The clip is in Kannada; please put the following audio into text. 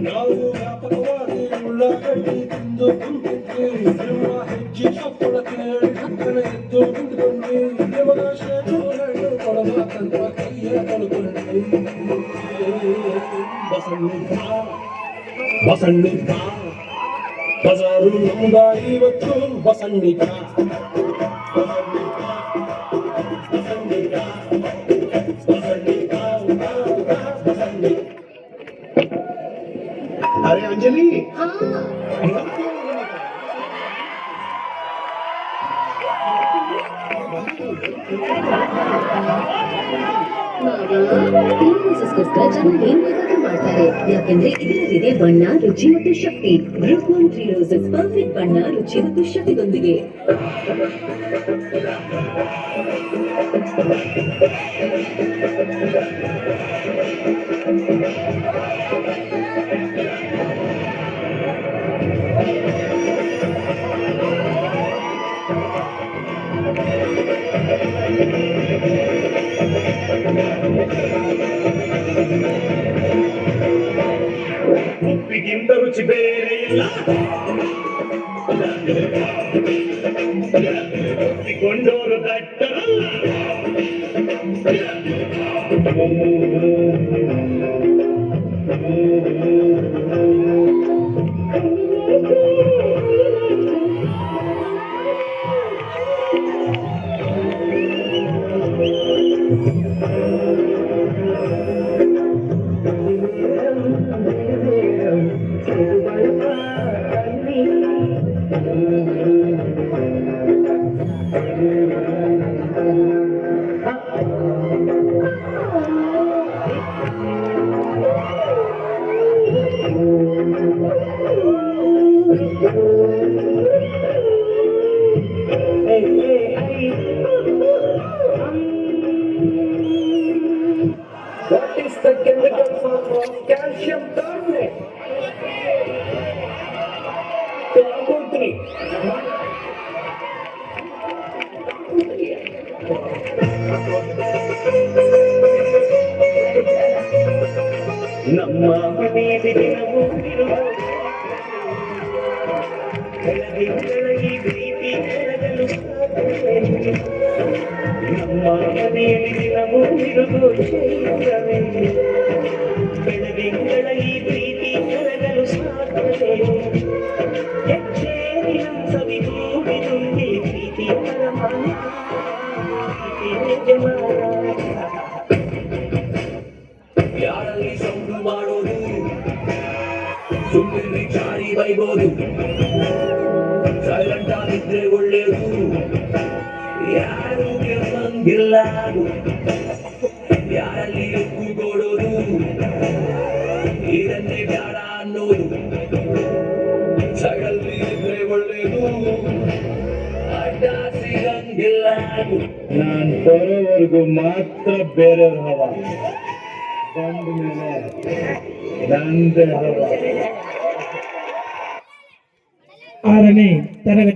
ನಾವು ವ್ಯಾಪಕವಾಗಿ ಉಳ್ಳಾಗಡ್ಡಿ ತಿಂದು ಕುಂತಿದ್ವಿ. ನಿಮ್ಮ ಹೆಜ್ಜೆ ಚಪ್ಪಳ ಕೇಳಿ ಹತ್ತನ ಎದ್ದು ನಿಂತ್ಕೊಂಡ್ವಿ. ನಿಮಗ ಶೇಖರಣೆ ಕೊಡಬೇಕಂತ ಕೈಯ ತೊಳ್ಕೊಂಡ್ವಿ. ಬಸಣ್ಣಿಕ ಬಜಾರು ನಮ್ದ ಇವತ್ತು ಬಸಣ್ಣಿಕ. अरे अंजलि हाँ ಗೋಸ್ಕರ ಜನ ಏನ್ ಬೇಕಾದ್ರೂ ಮಾಡ್ತಾರೆ. ಯಾಕೆಂದ್ರೆ ಇದರಲ್ಲಿದೆ ಬಣ್ಣ, ರುಚಿ ಮತ್ತು ಶಕ್ತಿ. ಗ್ರೂಪ್ 3 ರೋಸಸ್ ಪರ್ಫೆಕ್ಟ್ ಬಣ್ಣ, ರುಚಿ ಮತ್ತು ಶಕ್ತಿಯೊಂದಿಗೆ. ಉಪ್ಪಿಗಿಂತ ರುಚಿ ಬೇರೆ ಇಲ್ಲ. ಒಪ್ಪಿಕೊಂಡೋರು ದಟ್ಟರಲ್ಲ. What is the chemical formula of calcium carbonate? ನಮ್ಮ ಮನೆಯಲ್ಲಿ ದಿನವೂ ಬೆಳದಿಂಗಳಗಿ ಪ್ರೀತಿ ಬೆಳಗಲು ನಮ್ಮ ಮನೆಯಲ್ಲಿ ದಿನವೂ ಇರುವುದು ಶೈಲವೇ. ಬೆಳದಿಂಗಳಗಿ ಪ್ರೀತಿ ಬೆಳಗಲು ಸಾಧ್ಯವೇ. ಹೆಚ್ಚೇರಿನ ಸವಿದೂಡಿ ತುಂಬಿ ಪ್ರೀತಿ ಪರಮಾನ ಯಾರಲ್ಲಿ ಸೌಂಡು ಮಾಡೋದು ಸುಮ್ಮನೆ ವಿಚಾರಿ ಬೈಬೋದು. ಸೈಲೆಂಟ್ ಆಗಿದ್ರೆ ಒಳ್ಳೆಯದು. ಯಾರು ಕೆಮ್ಮಂಗಿಲ್ಲ ಯಾರಲ್ಲಿ ಕೂಗೋಡೋದು. ಇದನ್ನೇ ಬ್ಯಾಡ ಅನ್ನೋದು. ಸೈಡಲ್ಲಿ ಇದ್ರೆ ಒಳ್ಳೆಯದು. ಅಡ್ಡ ಸಿಗಂಗಿಲ್ಲ. ನಾನು ಬರೋವರೆಗೂ ಮಾತ್ರ ಬೇರೆಯವ್ರ ಹವ. ಬಂದ ಮೇಲೆ ನಂದೇ ಹವ. 6ನೇ ತರಗತಿ